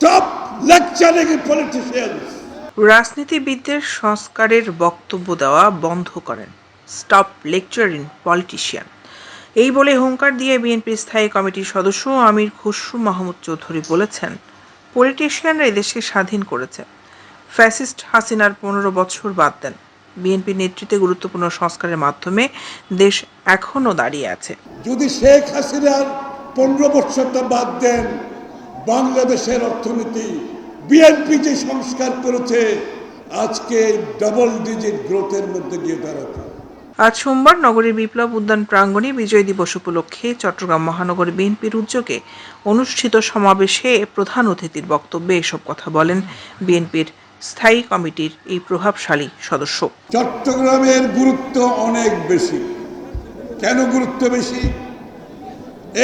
Stop lecturing politicians. রাজনীতিবিদদের সংস্কারের বক্তব্য দেওয়া বন্ধ করেন। Stop lecturing politician. এই বলে হুঙ্কার দিয়ে বিএনপির স্থায়ী কমিটির সদস্য আমির খসরু মাহমুদ চৌধুরী বলেছেন, পলিটিশিয়ানরা এদেশকে স্বাধীন করেছে, ফ্যাসিস্ট হাসিনার 15 বছর বাদ দেন। বিএনপির নেতৃত্বে গুরুত্বপূর্ণ সংস্কারের মাধ্যমে দেশ এখনো দাঁড়িয়ে আছে। যদি শেখ হাসিনার 15 বছরটা বাদ দেন, বাংলাদেশের অর্থনীতি বিএনপি যে সংস্কার করেছে আজকে ডাবল ডিজিট গ্রোথের মধ্যে গিয়ে দাঁড়াতে। আজ সোমবার নগরীর বিপ্লব উদ্যান প্রাঙ্গণে বিজয় দিবস উপলক্ষে চট্টগ্রাম মহানগর বিএনপির উদ্যোগে অনুষ্ঠিত সমাবেশে প্রধান অতিথির বক্তব্যে এসব কথা বলেন বিএনপির স্থায়ী কমিটির এই প্রভাবশালী সদস্য। চট্টগ্রামের গুরুত্ব অনেক বেশি। কেন গুরুত্ব বেশি?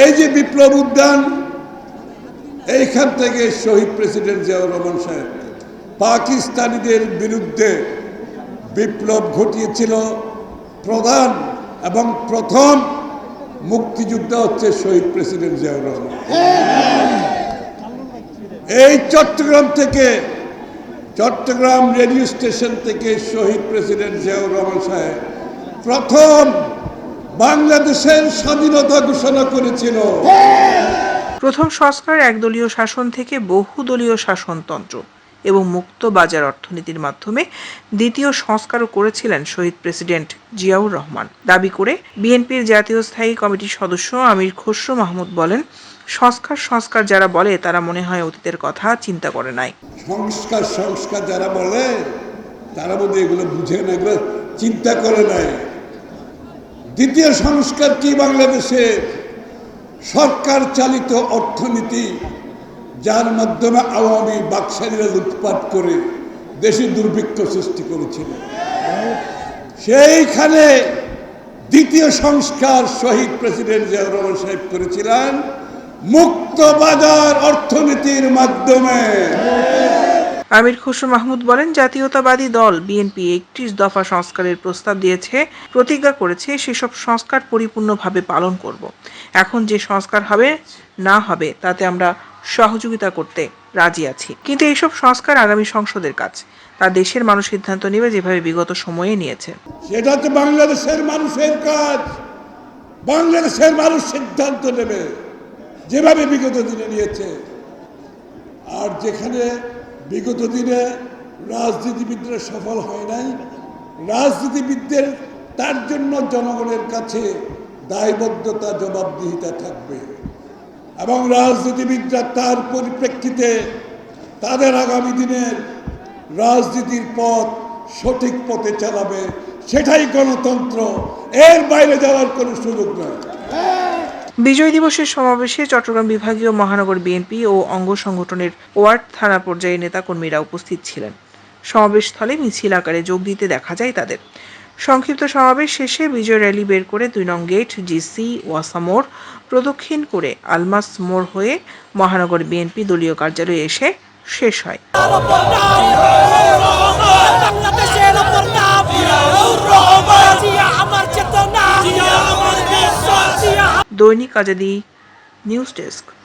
এই যে বিপ্লব উদ্যান, এইখান থেকে শহীদ প্রেসিডেন্ট জিয়াউর রহমান সাহেব পাকিস্তানিদের বিরুদ্ধে বিপ্লব ঘটিয়েছিল। প্রধান এবং প্রথম মুক্তিযুদ্ধ হচ্ছে শহীদ প্রেসিডেন্ট জিয়াউর রহমান। এই চট্টগ্রাম রেডিও স্টেশন থেকে শহীদ প্রেসিডেন্ট জিয়াউর রহমান সাহেব প্রথম বাংলাদেশের স্বাধীনতা ঘোষণা করেছিল। প্রথম সংস্কার একদলীয় শাসন থেকে বহুদলীয় শাসনতন্ত্র এবং মুক্ত বাজার অর্থনীতির মাধ্যমে দ্বিতীয় সংস্কারও করেছিলেন শহীদ প্রেসিডেন্ট জিয়াউর রহমান। দাবি করে বিএনপির জাতীয় স্থায়ী কমিটির সদস্য আমির খসরু মাহমুদ বলেন, সংস্কার যারা বলে তারা মনে হয় অতীতের কথা চিন্তা করে নাই। সংস্কার যারা বলে তারা বোধহয় এগুলো বুঝে না, এগুলো চিন্তা করে নাই। দ্বিতীয় সংস্কার কি? বাংলাদেশে সরকার চালিত অর্থনীতি, যার মাধ্যমে আওয়ামী বাকশালীরা লুটপাট করে দেশে দুর্ভিক্ষ সৃষ্টি করেছিল, সেইখানে দ্বিতীয় সংস্কার শহীদ প্রেসিডেন্ট জিয়াউর রহমান সাহেব করেছিলেন মুক্ত বাজার অর্থনীতির মাধ্যমে। আমির খসরু মাহমুদ বলেন, জাতীয়তাবাদী দল বিএনপি 31 দফা সংস্কারের প্রস্তাব দিয়েছে, প্রতিজ্ঞা করেছে সেসব সংস্কার পরিপূর্ণভাবে পালন করব। এখন যে সংস্কার হবে না হবে তাতে আমরা সহযোগিতা করতে রাজি আছি, কিন্তু এইসব সংস্কার আগামী সংসদের কাজ, তা দেশের মানুষ সিদ্ধান্ত নেবে যেভাবে বিগত সময়ে নিয়েছে। সেটা তো বাংলাদেশের মানুষের কাজ। বাংলাদেশের মানুষ সিদ্ধান্ত নেবে যেভাবে বিগত দিনে নিয়েছে। আর যেখানে বিগত দিনে রাজনীতিবিদরা সফল হয় নাই, রাজনীতিবিদদের তার জন্য জনগণের কাছে দায়বদ্ধতা, জবাবদিহিতা থাকবে এবং রাজনীতিবিদরা তার পরিপ্রেক্ষিতে তাদের আগামী দিনের রাজনীতির পথ সঠিক পথে চালাবে। সেটাই গণতন্ত্র, এর বাইরে যাওয়ার কোনো সুযোগ নয়। বিজয় দিবসের সমাবেশে চট্টগ্রাম বিভাগীয় মহানগর বিএনপি ও অঙ্গ সংগঠনের ওয়ার্ড থানা পর্যায়ে নেতাকর্মীরা উপস্থিত ছিলেন। সমাবেশস্থলে মিছিল আকারে যোগ দিতে দেখা যায় তাদের। সংক্ষিপ্ত সমাবেশ শেষে বিজয় র্যালি বের করে 2 নং গেট, জিসি, ওয়াসা মোড় প্রদক্ষিণ করে আলমাস মোড় হয়ে মহানগর বিএনপি দলীয় কার্যালয়ে এসে শেষ হয়। দৈনিক আজাদী নিউজ ডেস্ক।